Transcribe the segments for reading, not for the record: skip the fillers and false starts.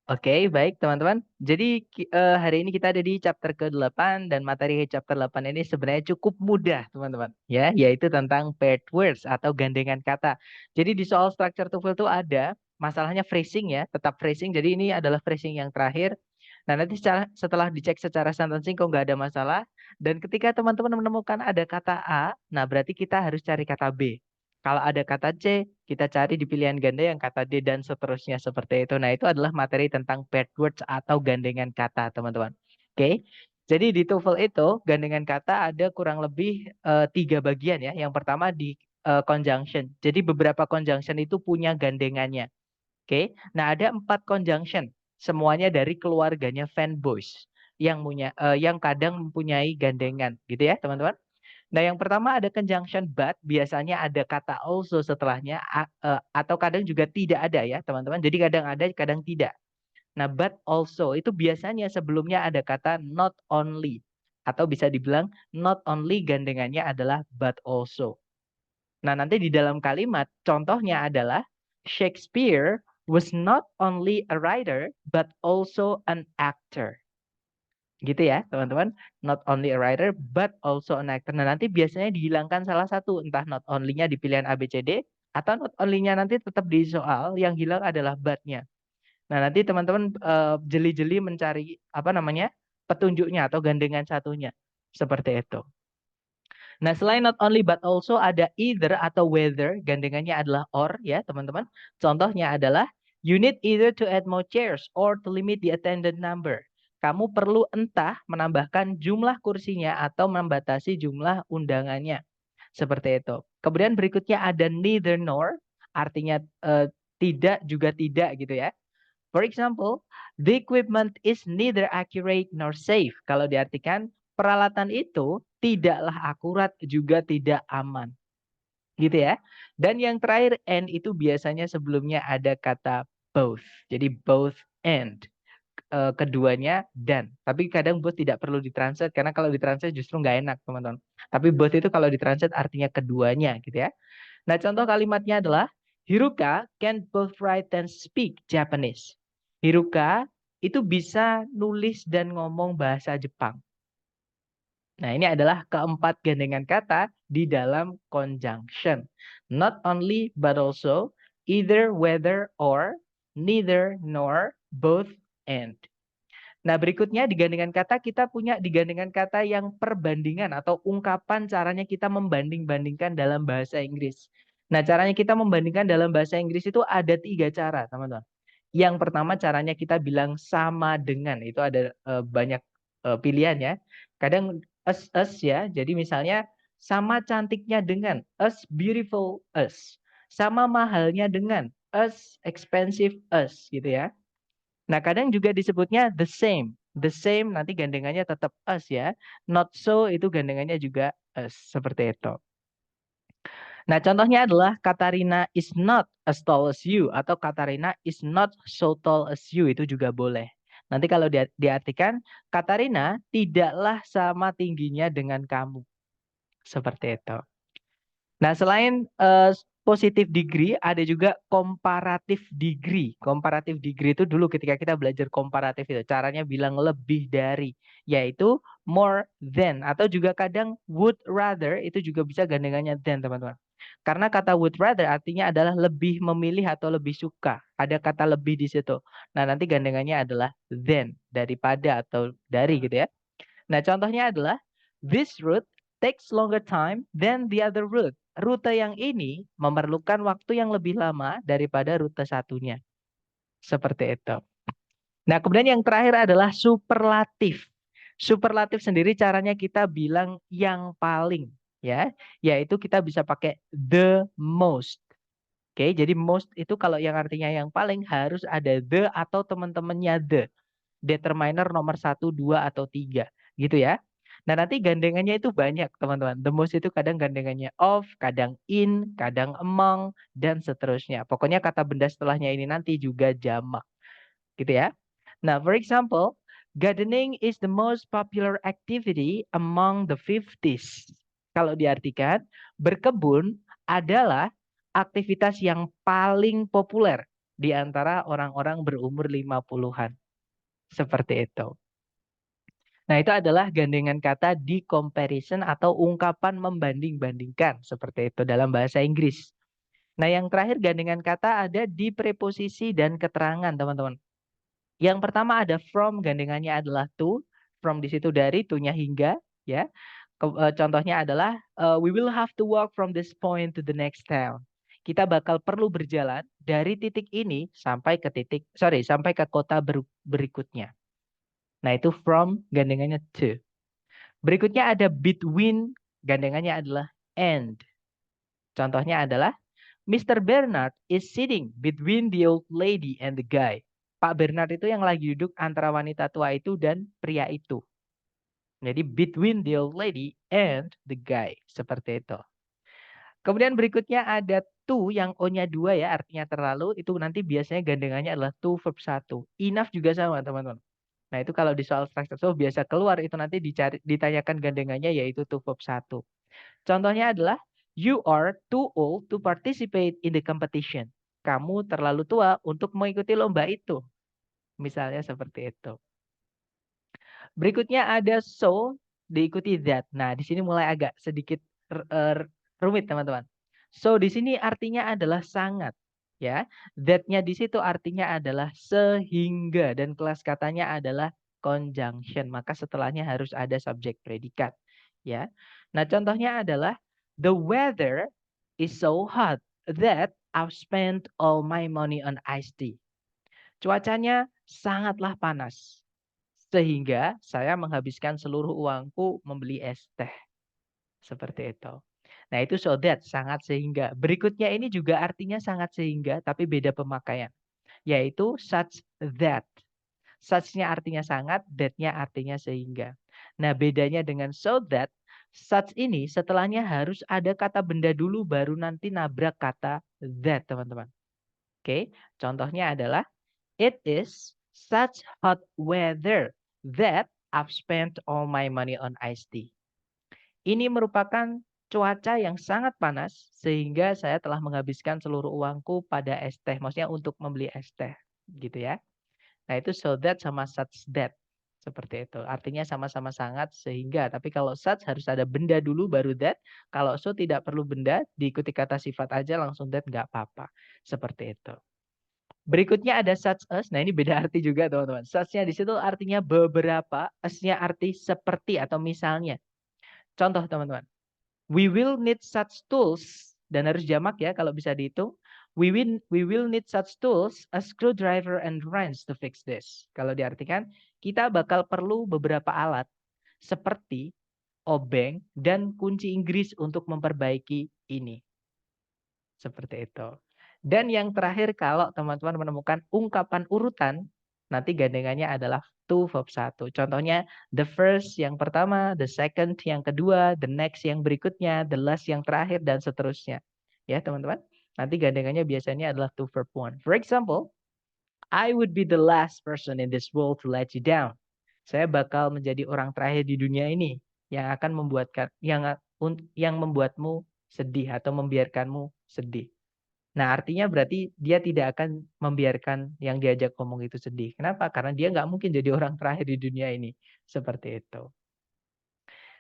Oke, baik teman-teman. Jadi hari ini kita ada di chapter ke-8 dan materi chapter 8 ini sebenarnya cukup mudah, teman-teman. Ya, yaitu tentang paired words atau gandengan kata. Jadi di soal structure TOEFL itu ada masalahnya phrasing ya, tetap phrasing. Jadi ini adalah phrasing yang terakhir. Nah, nanti setelah dicek secara sentencing kok nggak ada masalah. Dan ketika teman-teman menemukan ada kata A, nah berarti kita harus cari kata B. Kalau ada kata C, kita cari di pilihan ganda yang kata D dan seterusnya seperti itu. Nah, itu adalah materi tentang paired words atau gandengan kata, teman-teman. Oke. Jadi di TOEFL itu gandengan kata ada kurang lebih 3 bagian ya. Yang pertama di conjunction. Jadi beberapa conjunction itu punya gandengannya. Oke. Nah, ada 4 conjunction. Semuanya dari keluarganya fanboys yang kadang mempunyai gandengan, gitu ya, teman-teman. Nah, yang pertama ada conjunction but, biasanya ada kata also setelahnya atau kadang juga tidak ada ya, teman-teman. Jadi kadang ada, kadang tidak. Nah, but also itu biasanya sebelumnya ada kata not only atau bisa dibilang not only gandengannya adalah but also. Nah, nanti di dalam kalimat contohnya adalah Shakespeare was not only a writer but also an actor. Gitu ya, teman-teman. Not only a writer, but also an actor. Nah, nanti biasanya dihilangkan salah satu. Entah not only-nya di pilihan A, B, C, D, atau not only-nya nanti tetap di soal, yang hilang adalah but-nya. Nah, nanti teman-teman jeli-jeli mencari, apa namanya, petunjuknya atau gandengan satunya. Seperti itu. Nah, selain not only but also ada either atau whether, gandengannya adalah or ya, teman-teman. Contohnya adalah you need either to add more chairs or to limit the attendant number. Kamu perlu entah menambahkan jumlah kursinya atau membatasi jumlah undangannya. Seperti itu. Kemudian berikutnya ada neither nor, artinya tidak juga tidak gitu ya. For example, the equipment is neither accurate nor safe. Kalau diartikan, peralatan itu tidaklah akurat juga tidak aman. Gitu ya. Dan yang terakhir, and itu biasanya sebelumnya ada kata both. Jadi both and. Keduanya dan. Tapi kadang both tidak perlu ditranslate, karena kalau ditranslate justru nggak enak, teman-teman. Tapi both itu kalau ditranslate artinya keduanya, gitu ya. Nah, contoh kalimatnya adalah Hiruka can both write and speak Japanese. Hiruka itu bisa nulis dan ngomong bahasa Jepang. Nah, ini adalah keempat gandengan kata di dalam conjunction. Not only but also, either, whether, or, neither, nor, both, and. Nah, berikutnya di gandengan kata kita punya di gandengan kata yang perbandingan atau ungkapan caranya kita membanding-bandingkan dalam bahasa Inggris. Nah, caranya kita membandingkan dalam bahasa Inggris itu ada 3 cara, teman-teman. Yang pertama caranya kita bilang sama dengan, itu ada banyak pilihan ya. Kadang as ya, jadi misalnya sama cantiknya dengan, as beautiful as. Sama mahalnya dengan, as expensive as gitu ya. Nah, kadang juga disebutnya the same. The same nanti gandengannya tetap as ya. Not so itu gandengannya juga as. Seperti itu. Nah, contohnya adalah Katarina is not as tall as you. Atau Katarina is not so tall as you. Itu juga boleh. Nanti kalau diartikan, Katarina tidaklah sama tingginya dengan kamu. Seperti itu. Nah, selain positive degree, ada juga comparative degree. Comparative degree itu dulu ketika kita belajar komparatif itu, caranya bilang lebih dari, yaitu more than. Atau juga kadang would rather, itu juga bisa gandengannya than, teman-teman. Karena kata would rather artinya adalah lebih memilih atau lebih suka. Ada kata lebih di situ. Nah, nanti gandengannya adalah than, daripada atau dari gitu ya. Nah, contohnya adalah this route takes longer time than the other route. Rute yang ini memerlukan waktu yang lebih lama daripada rute satunya. Seperti itu. Nah, kemudian yang terakhir adalah superlatif. Superlatif sendiri caranya kita bilang yang paling, ya, yaitu kita bisa pakai the most. Oke, jadi most itu kalau yang artinya yang paling harus ada the atau teman-temannya the. Determiner nomor 1, 2, atau 3. Gitu ya. Nah, nanti gandengannya itu banyak, teman-teman. The most itu kadang gandengannya of, kadang in, kadang among, dan seterusnya. Pokoknya kata benda setelahnya ini nanti juga jamak. Gitu ya. Nah, for example, gardening is the most popular activity among the 50s. Kalau diartikan, berkebun adalah aktivitas yang paling populer di antara orang-orang berumur 50-an. Seperti itu. Nah, itu adalah gandengan kata di comparison atau ungkapan membanding-bandingkan. Seperti itu dalam bahasa Inggris. Nah, yang terakhir gandengan kata ada di preposisi dan keterangan, teman-teman. Yang pertama ada from, gandengannya adalah to. From di situ dari, to-nya hingga, ya. Contohnya adalah we will have to walk from this point to the next town. Kita bakal perlu berjalan dari titik ini sampai ke sampai ke kota berikutnya. Nah, itu from gandengannya to. Berikutnya ada between, gandengannya adalah and. Contohnya adalah Mr. Bernard is sitting between the old lady and the guy. Pak Bernard itu yang lagi duduk antara wanita tua itu dan pria itu. Jadi between the old lady and the guy. Seperti itu. Kemudian berikutnya ada to yang O-nya 2 ya, artinya terlalu. Itu nanti biasanya gandengannya adalah to verb 1. Enough juga sama teman-teman. Nah itu kalau di soal structure so biasa keluar itu nanti ditanyakan gandengannya yaitu to verb 1. Contohnya adalah you are too old to participate in the competition. Kamu terlalu tua untuk mengikuti lomba itu. Misalnya seperti itu. Berikutnya ada so diikuti that. Nah, di sini mulai agak sedikit rumit, teman-teman. So di sini artinya adalah sangat, ya. That-nya di situ artinya adalah sehingga dan kelas katanya adalah conjunction. Maka setelahnya harus ada subjek predikat, ya. Nah, contohnya adalah the weather is so hot that I've spent all my money on iced tea. Cuacanya sangatlah panas sehingga saya menghabiskan seluruh uangku membeli es teh. Seperti itu. Nah, itu so that, sangat sehingga. Berikutnya ini juga artinya sangat sehingga, tapi beda pemakaian. Yaitu such that. Such-nya artinya sangat, that-nya artinya sehingga. Nah, bedanya dengan so that, such ini setelahnya harus ada kata benda dulu, baru nanti nabrak kata that, teman-teman. Oke, contohnya adalah, it is such hot weather that I've spent all my money on iced tea. Ini merupakan cuaca yang sangat panas sehingga saya telah menghabiskan seluruh uangku pada es teh. Maksudnya untuk membeli es teh, gitu ya. Nah, itu so that sama such that. Seperti itu. Artinya sama-sama sangat sehingga. Tapi kalau such harus ada benda dulu baru that. Kalau so tidak perlu benda, diikuti kata sifat aja langsung that nggak apa-apa. Seperti itu. Berikutnya ada such as. Nah, ini beda arti juga, teman-teman. Such-nya di situ artinya beberapa, as-nya arti seperti atau misalnya. Contoh, teman-teman. We will need such tools, dan harus jamak ya kalau bisa dihitung. We will need such tools, a screwdriver and wrench to fix this. Kalau diartikan, kita bakal perlu beberapa alat seperti obeng dan kunci Inggris untuk memperbaiki ini. Seperti itu. Dan yang terakhir kalau teman-teman menemukan ungkapan urutan, nanti gandengannya adalah to verb 1. Contohnya the first yang pertama, the second yang kedua, the next yang berikutnya, the last yang terakhir, dan seterusnya. Ya teman-teman, nanti gandengannya biasanya adalah to verb 1. For example, I would be the last person in this world to let you down. Saya bakal menjadi orang terakhir di dunia ini yang akan yang membuatmu sedih atau membiarkanmu sedih. Nah, artinya berarti dia tidak akan membiarkan yang diajak ngomong itu sedih. Kenapa? Karena dia nggak mungkin jadi orang terakhir di dunia ini. Seperti itu.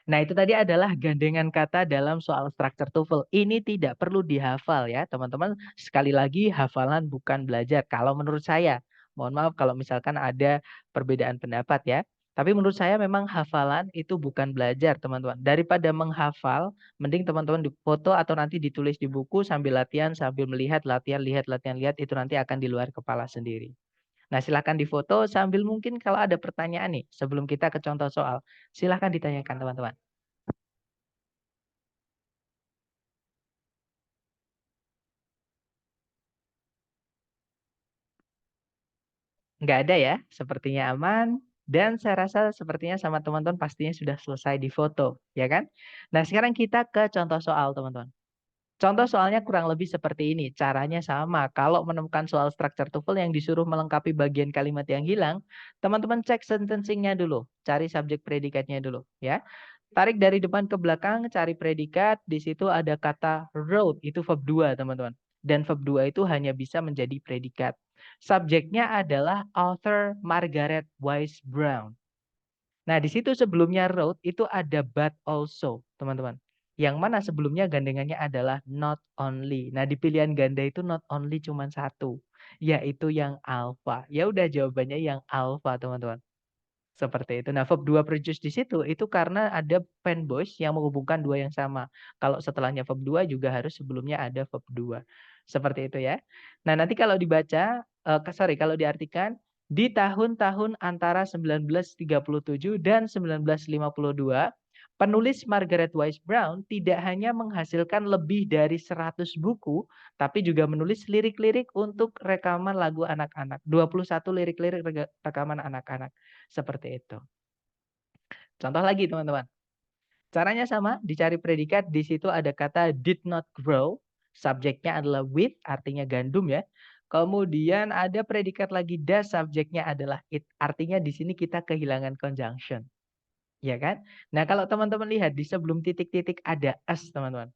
Nah, itu tadi adalah gandengan kata dalam soal structure TOEFL. Ini tidak perlu dihafal ya, teman-teman. Sekali lagi, hafalan bukan belajar. Kalau menurut saya, mohon maaf kalau misalkan ada perbedaan pendapat ya. Tapi menurut saya memang hafalan itu bukan belajar, teman-teman. Daripada menghafal, mending teman-teman difoto atau nanti ditulis di buku sambil latihan, sambil melihat, latihan, lihat, itu nanti akan di luar kepala sendiri. Nah, silahkan difoto sambil mungkin kalau ada pertanyaan nih, sebelum kita ke contoh soal, silahkan ditanyakan teman-teman. Nggak ada ya, sepertinya aman. Dan saya rasa sepertinya sama teman-teman pastinya sudah selesai di foto, ya kan? Nah, sekarang kita ke contoh soal, teman-teman. Contoh soalnya kurang lebih seperti ini. Caranya sama. Kalau menemukan soal structure TOEFL yang disuruh melengkapi bagian kalimat yang hilang, teman-teman cek sentencing-nya dulu. Cari subjek predikatnya dulu, ya. Tarik dari depan ke belakang, cari predikat. Di situ ada kata wrote, itu verb 2, teman-teman. Dan verb 2 itu hanya bisa menjadi predikat. Subjeknya adalah author Margaret Wise Brown. Nah, di situ sebelumnya wrote itu ada but also, teman-teman. Yang mana sebelumnya gandengannya adalah not only. Nah, di pilihan ganda itu not only cuma satu, yaitu yang alpha. Ya udah jawabannya yang alpha, teman-teman. Seperti itu. Nah, verb 2 produce di situ itu karena ada fanboys yang menghubungkan dua yang sama. Kalau setelahnya verb 2 juga harus sebelumnya ada verb 2. Seperti itu ya. Nah, nanti kalau dibaca, kalau diartikan, di tahun-tahun antara 1937 dan 1952, penulis Margaret Wise Brown tidak hanya menghasilkan lebih dari 100 buku, tapi juga menulis lirik-lirik untuk rekaman lagu anak-anak. 21 lirik-lirik rekaman anak-anak. Seperti itu. Contoh lagi teman-teman. Caranya sama, dicari predikat, di situ ada kata did not grow, subjeknya adalah with, artinya gandum ya. Kemudian ada predikat lagi does, subjeknya adalah it, artinya di sini kita kehilangan conjunction. Ya kan? Nah, kalau teman-teman lihat di sebelum titik-titik ada us, teman-teman.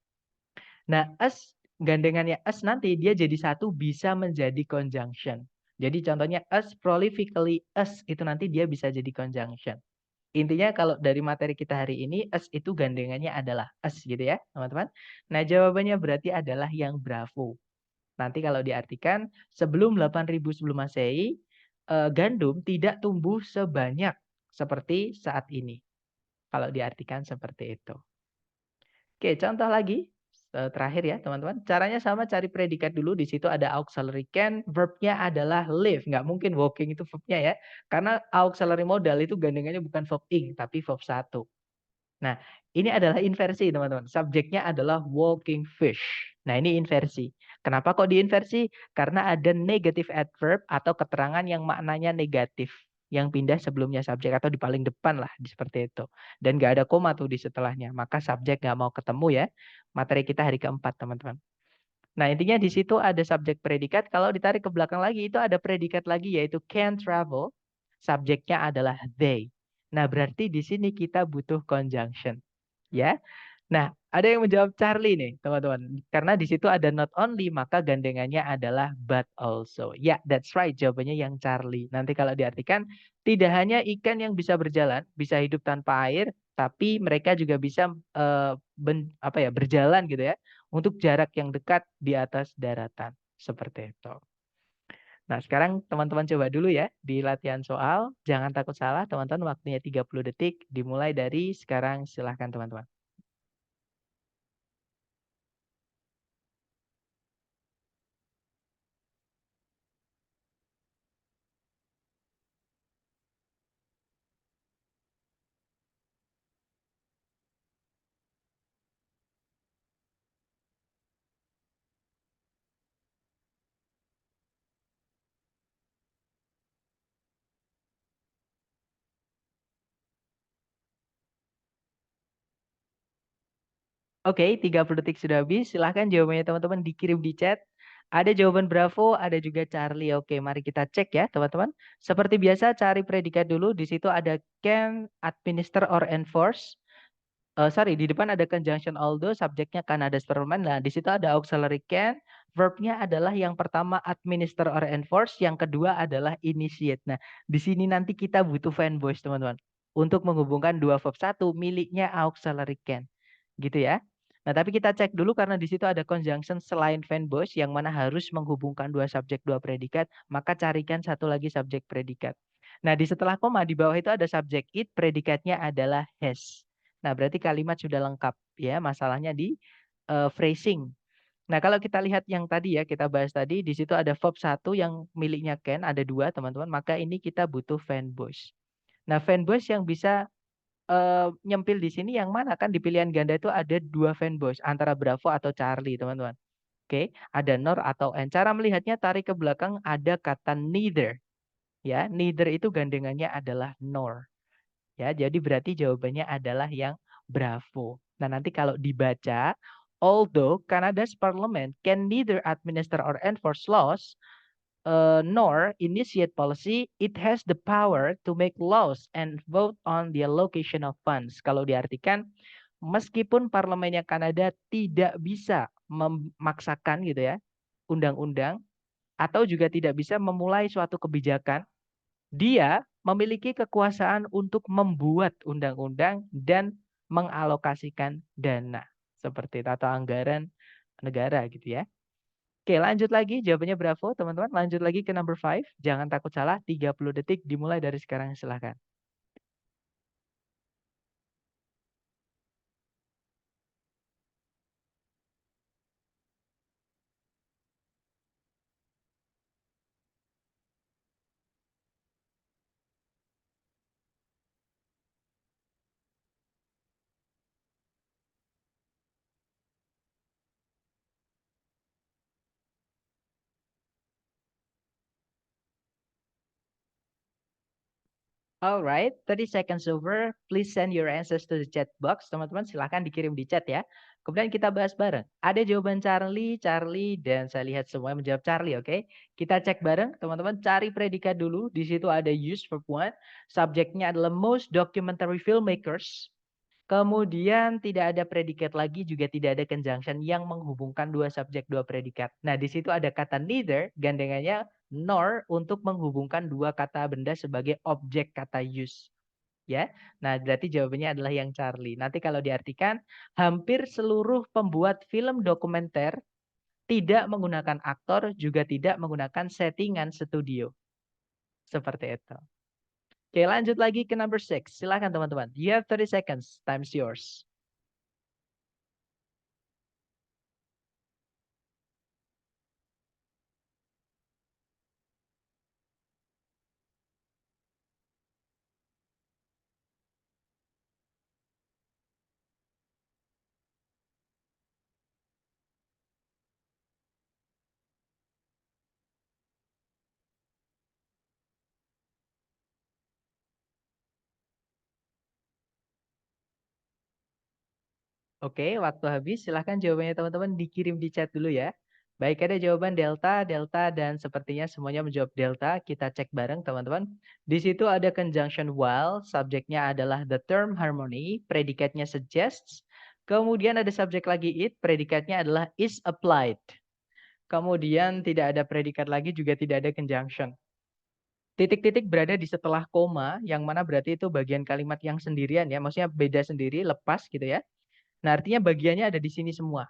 Nah, us, gandengannya us nanti dia jadi satu bisa menjadi conjunction. Jadi contohnya us prolifically, us itu nanti dia bisa jadi conjunction. Intinya kalau dari materi kita hari ini, us itu gandengannya adalah us gitu ya, teman-teman. Nah, jawabannya berarti adalah yang bravo. Nanti kalau diartikan, sebelum 8000 sebelum Masehi, gandum tidak tumbuh sebanyak seperti saat ini. Kalau diartikan seperti itu. Oke, contoh lagi. Terakhir ya, teman-teman. Caranya sama, cari predikat dulu. Di situ ada auxiliary can, verb-nya adalah live. Nggak mungkin walking itu verb-nya ya. Karena auxiliary modal itu gandengannya bukan verb ing, tapi verb 1. Nah, ini adalah inversi, teman-teman. Subjeknya adalah walking fish. Nah, ini inversi. Kenapa kok diinversi? Karena ada negative adverb atau keterangan yang maknanya negatif. Yang pindah sebelumnya subjek atau di paling depan lah, seperti itu. Dan nggak ada koma tuh di setelahnya. Maka subjek nggak mau ketemu ya. Materi kita hari keempat, teman-teman. Nah, intinya di situ ada subjek predikat. Kalau ditarik ke belakang lagi, itu ada predikat lagi yaitu can travel. Subjeknya adalah they. Nah, berarti di sini kita butuh conjunction. Ya. Nah, ada yang menjawab Charlie nih, teman-teman. Karena di situ ada not only, maka gandengannya adalah but also. Ya, that's right. Jawabannya yang Charlie. Nanti kalau diartikan, tidak hanya ikan yang bisa berjalan, bisa hidup tanpa air, tapi mereka juga bisa berjalan gitu ya, untuk jarak yang dekat di atas daratan. Seperti itu. Nah, sekarang teman-teman coba dulu ya di latihan soal. Jangan takut salah, teman-teman. Waktunya 30 detik. Dimulai dari sekarang. Silahkan, teman-teman. Oke, 30 detik sudah habis. Silahkan jawabannya teman-teman dikirim di chat. Ada jawaban Bravo, ada juga Charlie. Oke, mari kita cek ya teman-teman. Seperti biasa cari predikat dulu. Di situ ada can, administer, or enforce. Di depan ada conjunction although, subjeknya kan ada Sterman. Nah, di situ ada auxiliary can. Verbnya adalah yang pertama administer or enforce, yang kedua adalah initiate. Nah, di sini nanti kita butuh fanboys, teman-teman. Untuk menghubungkan dua verb satu miliknya auxiliary can. Gitu ya. Nah, tapi kita cek dulu karena di situ ada conjunction selain fanboys yang mana harus menghubungkan dua subjek, dua predikat, maka carikan satu lagi subjek predikat. Nah, di setelah koma di bawah itu ada subjek it, predikatnya adalah has. Nah, berarti kalimat sudah lengkap ya, masalahnya di phrasing. Nah, kalau kita lihat yang tadi ya, kita bahas tadi, di situ ada verb satu yang miliknya can, ada dua teman-teman, maka ini kita butuh fanboys. Nah, fanboys yang bisa nyempil di sini yang mana? Kan di pilihan ganda itu ada dua fanboys, antara Bravo atau Charlie, teman-teman. Oke, ada nor atau n. Cara melihatnya tarik ke belakang ada kata neither. Ya, neither itu gandengannya adalah nor. Ya, jadi berarti jawabannya adalah yang Bravo. Nah, nanti kalau dibaca, although Canada's parliament can neither administer or enforce laws, nor initiate policy, it has the power to make laws and vote on the allocation of funds. Kalau diartikan, meskipun parlemennya Kanada tidak bisa memaksakan gitu ya, undang-undang atau juga tidak bisa memulai suatu kebijakan, dia memiliki kekuasaan untuk membuat undang-undang dan mengalokasikan dana seperti itu atau anggaran negara gitu ya. Oke, lanjut lagi. Jawabannya bravo, teman-teman. Lanjut lagi ke number 5. Jangan takut salah. 30 detik dimulai dari sekarang. Silahkan. Alright, 30 seconds over. Please send your answers to the chat box. Teman-teman silahkan dikirim di chat ya. Kemudian kita bahas bareng. Ada jawaban Charlie, Charlie, dan saya lihat semuanya menjawab Charlie, oke? Kita cek bareng, teman-teman. Cari predikat dulu. Di situ ada use verb one. Subjeknya adalah most documentary filmmakers. Kemudian tidak ada predikat lagi, juga tidak ada conjunction yang menghubungkan dua subjek, dua predikat. Nah, di situ ada kata neither, gandengannya nor untuk menghubungkan dua kata benda sebagai objek kata use. Ya, nah berarti jawabannya adalah yang Charlie. Nanti kalau diartikan, hampir seluruh pembuat film dokumenter tidak menggunakan aktor, juga tidak menggunakan settingan studio. Seperti itu. Oke, lanjut lagi ke number 6. Silakan teman-teman. You have 30 seconds. Time's yours. Oke, waktu habis. Silahkan jawabannya teman-teman dikirim di chat dulu ya. Baik, ada jawaban delta, delta, dan sepertinya semuanya menjawab delta. Kita cek bareng teman-teman. Di situ ada conjunction while, subjeknya adalah the term harmony, predikatnya suggests. Kemudian ada subjek lagi it, predikatnya adalah is applied. Kemudian tidak ada predikat lagi, juga tidak ada conjunction. Titik-titik berada di setelah koma, yang mana berarti itu bagian kalimat yang sendirian ya, maksudnya beda sendiri, lepas gitu ya. Nah, artinya bagiannya ada di sini semua.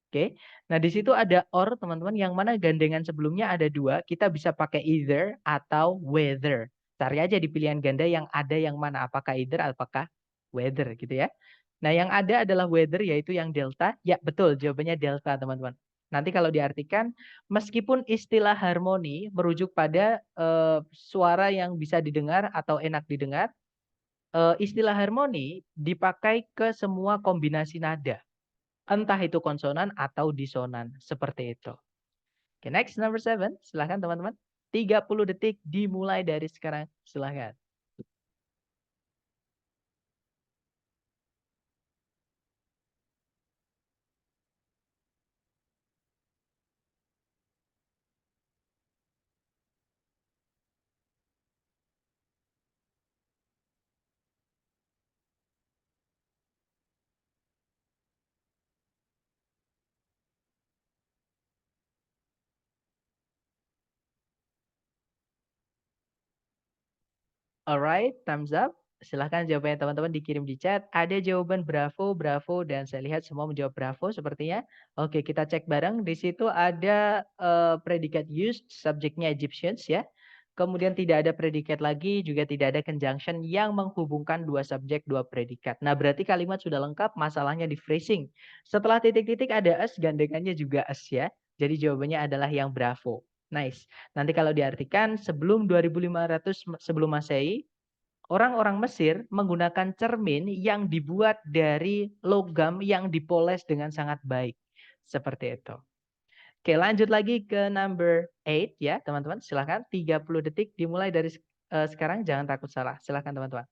Oke. Nah, di situ ada or, teman-teman, yang mana gandengan sebelumnya ada dua. Kita bisa pakai either atau whether. Cari aja di pilihan ganda yang ada yang mana. Apakah either, apakah whether gitu ya. Nah, yang ada adalah whether, yaitu yang delta. Ya, betul. Jawabannya delta, teman-teman. Nanti kalau diartikan, meskipun istilah harmoni merujuk pada suara yang bisa didengar atau enak didengar, istilah harmoni dipakai ke semua kombinasi nada. Entah itu konsonan atau disonan. Seperti itu. Oke, next number 7. Silahkan teman-teman. 30 detik dimulai dari sekarang. Silahkan. Alright, thumbs up. Silahkan jawabannya teman-teman dikirim di chat. Ada jawaban bravo, bravo, dan saya lihat semua menjawab bravo sepertinya. Oke, kita cek bareng. Di situ ada predikat used, subjeknya Egyptians ya. Kemudian tidak ada predikat lagi, juga tidak ada conjunction yang menghubungkan dua subjek, dua predikat. Nah, berarti kalimat sudah lengkap, masalahnya di phrasing. Setelah titik-titik ada as, gandengannya juga as ya. Jadi jawabannya adalah yang bravo. Nice. Nanti kalau diartikan sebelum 2500 sebelum Masehi, orang-orang Mesir menggunakan cermin yang dibuat dari logam yang dipoles dengan sangat baik. Seperti itu. Oke, lanjut lagi ke number 8 ya, teman-teman. Silahkan 30 detik dimulai dari sekarang, jangan takut salah. Silahkan teman-teman.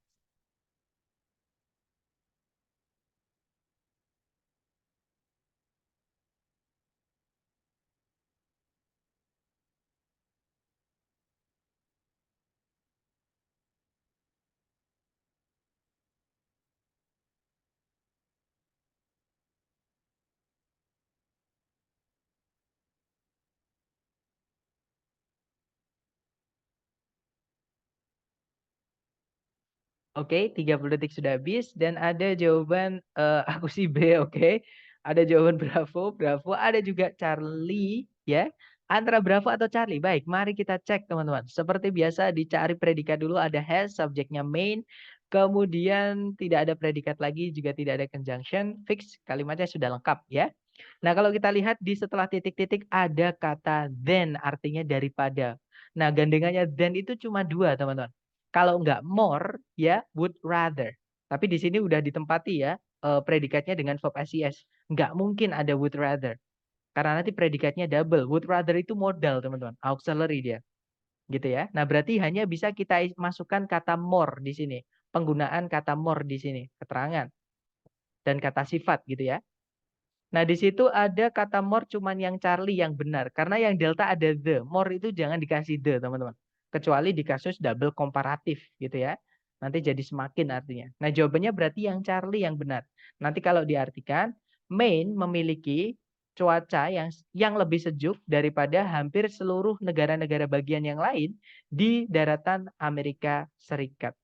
Oke, 30 detik sudah habis dan ada jawaban aku sih B, oke. Ada jawaban Bravo, Bravo, ada juga Charlie ya. Antara Bravo atau Charlie. Baik, mari kita cek teman-teman. Seperti biasa dicari predikat dulu, ada has, subjeknya main, kemudian tidak ada predikat lagi, juga tidak ada conjunction, fix, kalimatnya sudah lengkap ya. Nah, kalau kita lihat di setelah titik-titik ada kata then, artinya daripada. Nah, gandengannya then itu cuma dua, teman-teman. Kalau nggak more, ya would rather. Tapi di sini udah ditempati ya, predikatnya dengan verb SES. Nggak mungkin ada would rather. Karena nanti predikatnya double. Would rather itu modal, teman-teman. Auxiliary dia. Gitu ya. Nah, berarti hanya bisa kita masukkan kata more di sini. Penggunaan kata more di sini. Keterangan. Dan kata sifat gitu ya. Nah, di situ ada kata more cuman yang Charlie yang benar. Karena yang delta ada the. More itu jangan dikasih the, teman-teman. Kecuali di kasus double komparatif gitu ya. Nanti jadi semakin artinya. Nah, jawabannya berarti yang Charlie yang benar. Nanti kalau diartikan, Maine memiliki cuaca yang lebih sejuk daripada hampir seluruh negara-negara bagian yang lain di daratan Amerika Serikat.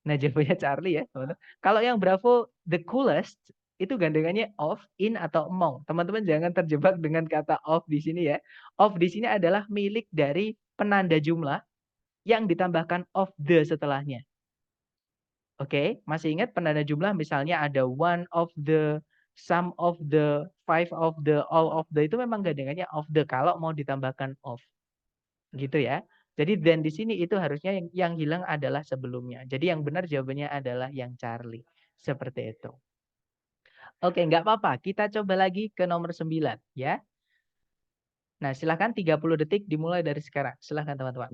Nah, jawabannya Charlie ya, teman-teman. Kalau yang Bravo the coolest itu gandengannya of, in atau among. Teman-teman jangan terjebak dengan kata of di sini ya. Of di sini adalah milik dari penanda jumlah yang ditambahkan of the setelahnya. Oke, masih ingat penanda jumlah misalnya ada one of the, some of the, five of the, all of the itu memang gandengannya of the kalau mau ditambahkan of. Gitu ya. Jadi dan di sini itu harusnya yang hilang adalah sebelumnya. Jadi yang benar jawabannya adalah yang Charlie. Seperti itu. Oke, nggak apa-apa. Kita coba lagi ke nomor 9 ya. Nah, silahkan 30 detik dimulai dari sekarang. Silahkan teman-teman.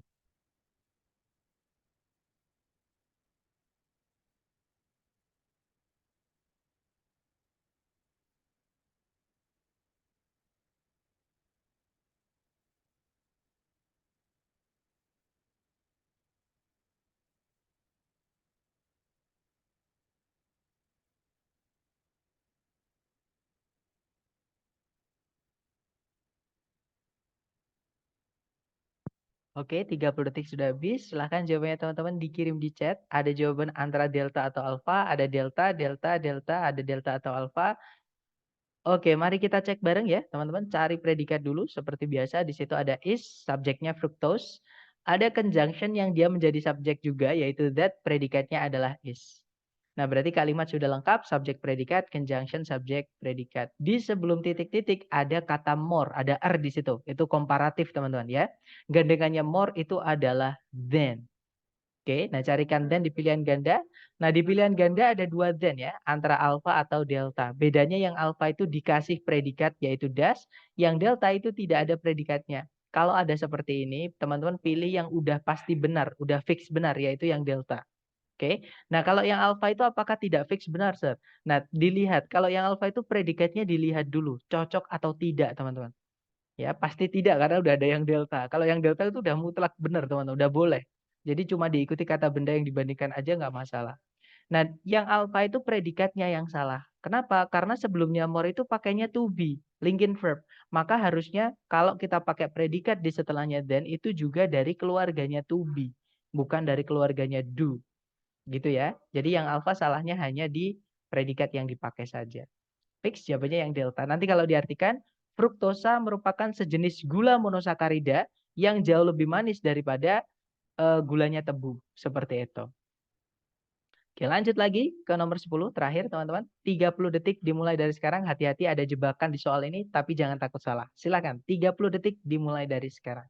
Oke, 30 detik sudah habis. Silahkan jawabannya teman-teman dikirim di chat. Ada jawaban antara delta atau alfa, ada delta, delta, delta, ada delta atau alfa. Oke, mari kita cek bareng ya, teman-teman. Cari predikat dulu seperti biasa. Di situ ada is, subjeknya fructose. Ada conjunction yang dia menjadi subjek juga, yaitu that, predikatnya adalah is. Nah, berarti kalimat sudah lengkap, subjek predikat, conjunction, subjek predikat. Di sebelum titik-titik ada kata more, ada er di situ. Itu komparatif, teman-teman ya. Gandengannya more itu adalah then. Oke, nah carikan then di pilihan ganda. Nah, di pilihan ganda ada dua then ya, antara alfa atau delta. Bedanya yang alfa itu dikasih predikat yaitu das, yang delta itu tidak ada predikatnya. Kalau ada seperti ini, teman-teman pilih yang udah pasti benar, udah fix benar yaitu yang delta. Oke. Nah, kalau yang alfa itu apakah tidak fix benar, Sir? Nah, dilihat. Kalau yang alfa itu predikatnya dilihat dulu, cocok atau tidak, teman-teman. Ya, pasti tidak karena udah ada yang delta. Kalau yang delta itu udah mutlak benar, teman-teman, udah boleh. Jadi cuma diikuti kata benda yang dibandingkan aja nggak masalah. Nah, yang alfa itu predikatnya yang salah. Kenapa? Karena sebelumnya more itu pakainya to be, linking verb. Maka harusnya kalau kita pakai predikat di setelahnya then itu juga dari keluarganya to be, bukan dari keluarganya do. Gitu ya. Jadi yang alfa salahnya hanya di predikat yang dipakai saja. Fix jawabannya yang delta. Nanti kalau diartikan, fruktosa merupakan sejenis gula monosakarida yang jauh lebih manis daripada gulanya tebu. Seperti itu. Oke, lanjut lagi ke nomor 10 terakhir teman-teman. 30 detik dimulai dari sekarang. Hati-hati ada jebakan di soal ini, tapi jangan takut salah. Silakan, 30 detik dimulai dari sekarang.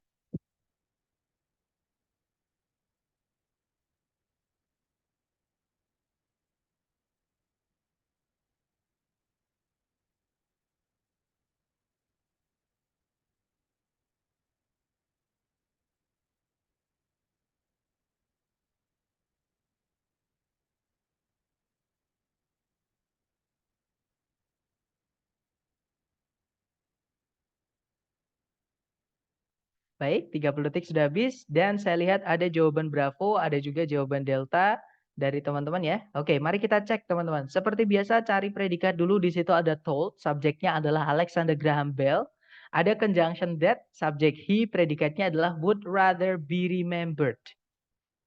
Baik, 30 detik sudah habis dan saya lihat ada jawaban Bravo, ada juga jawaban Delta dari teman-teman ya. Oke, mari kita cek teman-teman. Seperti biasa cari predikat dulu, di situ ada told, subjeknya adalah Alexander Graham Bell. Ada conjunction that, subjek he, predikatnya adalah would rather be remembered.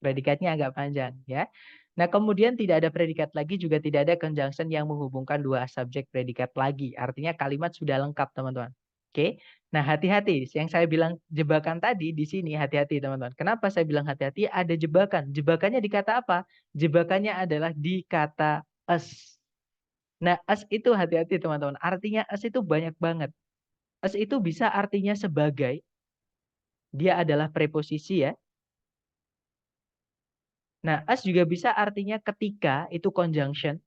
Predikatnya agak panjang ya. Nah, kemudian tidak ada predikat lagi, juga tidak ada conjunction yang menghubungkan dua subjek predikat lagi. Artinya kalimat sudah lengkap, teman-teman. Oke. Nah, hati-hati. Yang saya bilang jebakan tadi di sini, hati-hati, teman-teman. Kenapa saya bilang hati-hati? Ada jebakan. Jebakannya di kata apa? Jebakannya adalah di kata as. Nah, as itu hati-hati, teman-teman. Artinya as itu banyak banget. As itu bisa artinya sebagai, dia adalah preposisi ya. Nah, as juga bisa artinya ketika, itu conjunction.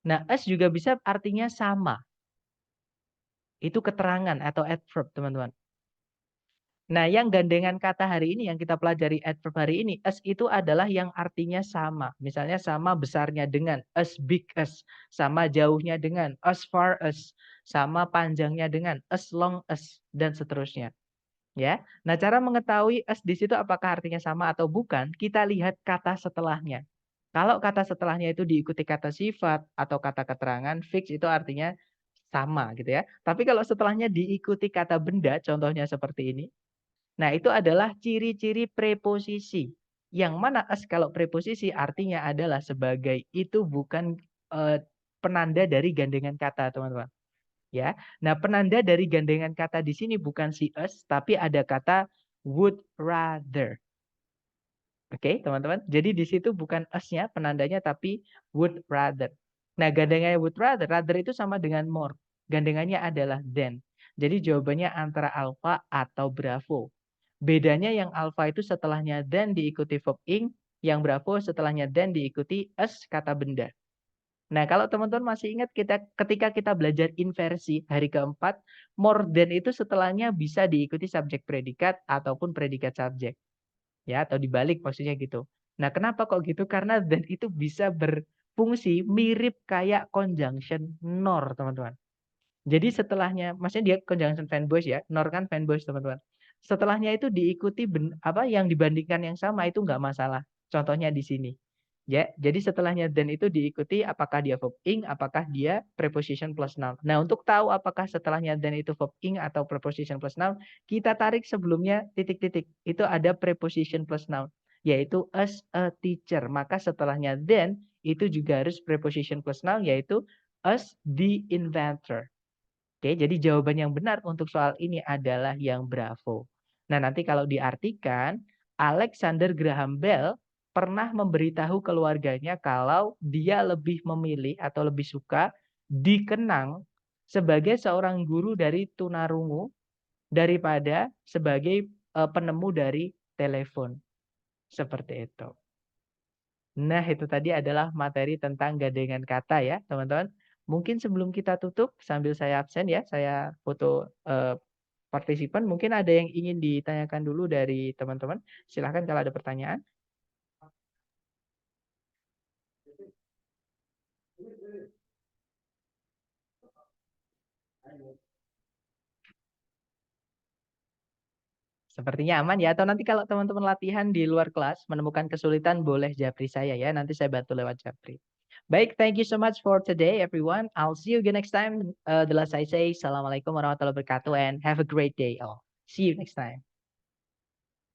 Nah, as juga bisa artinya sama. Itu keterangan atau adverb, teman-teman. Nah, yang gandengan kata hari ini, yang kita pelajari adverb hari ini, as itu adalah yang artinya sama. Misalnya sama besarnya dengan, as big as, sama jauhnya dengan, as far as, sama panjangnya dengan, as long as, dan seterusnya. Ya. Nah, cara mengetahui as di situ apakah artinya sama atau bukan, kita lihat kata setelahnya. Kalau kata setelahnya itu diikuti kata sifat atau kata keterangan, fix itu artinya sama gitu ya. Tapi kalau setelahnya diikuti kata benda, contohnya seperti ini. Nah, itu adalah ciri-ciri preposisi. Yang mana as kalau preposisi artinya adalah sebagai, itu bukan penanda dari gandengan kata, teman-teman. Ya. Nah, penanda dari gandengan kata di sini bukan si as, tapi ada kata would rather. Oke, teman-teman. Jadi di situ bukan as-nya penandanya, tapi would rather. Nah, gandengannya would rather, rather itu sama dengan more. Gandengannya adalah than. Jadi jawabannya antara alpha atau bravo. Bedanya yang alpha itu setelahnya than diikuti verb ing, yang bravo setelahnya than diikuti as kata benda. Nah, kalau teman-teman masih ingat ketika kita belajar inversi hari keempat, more than itu setelahnya bisa diikuti subjek predikat ataupun predikat subjek. Ya, atau dibalik maksudnya gitu. Nah, kenapa kok gitu? Karena than itu bisa berfungsi mirip kayak conjunction nor, teman-teman. Jadi setelahnya, maksudnya dia conjunction fanboys ya, nor kan fanboys, teman-teman. Setelahnya itu diikuti apa yang dibandingkan yang sama itu nggak masalah. Contohnya di sini. Ya, jadi setelahnya than itu diikuti apakah dia verb ing, apakah dia preposition plus noun. Nah, untuk tahu apakah setelahnya than itu verb ing atau preposition plus noun, kita tarik sebelumnya titik-titik. Itu ada preposition plus noun, yaitu as a teacher. Maka setelahnya than itu juga harus preposition plus noun, yaitu as the inventor. Oke, jadi jawaban yang benar untuk soal ini adalah yang bravo. Nah, nanti kalau diartikan, Alexander Graham Bell pernah memberitahu keluarganya kalau dia lebih memilih atau lebih suka dikenang sebagai seorang guru dari tunarungu daripada sebagai penemu dari telepon. Seperti itu. Nah, itu tadi adalah materi tentang gandengan kata ya, teman-teman. Mungkin sebelum kita tutup, sambil saya absen ya, saya foto partisipan. Mungkin ada yang ingin ditanyakan dulu dari teman-teman. Silahkan kalau ada pertanyaan. Sepertinya aman ya. Atau nanti kalau teman-teman latihan di luar kelas, menemukan kesulitan, boleh japri saya ya. Nanti saya bantu lewat japri. Baik, thank you so much for today, everyone. I'll see you again next time. The last I say, Assalamualaikum warahmatullahi wabarakatuh, and have a great day all. See you next time.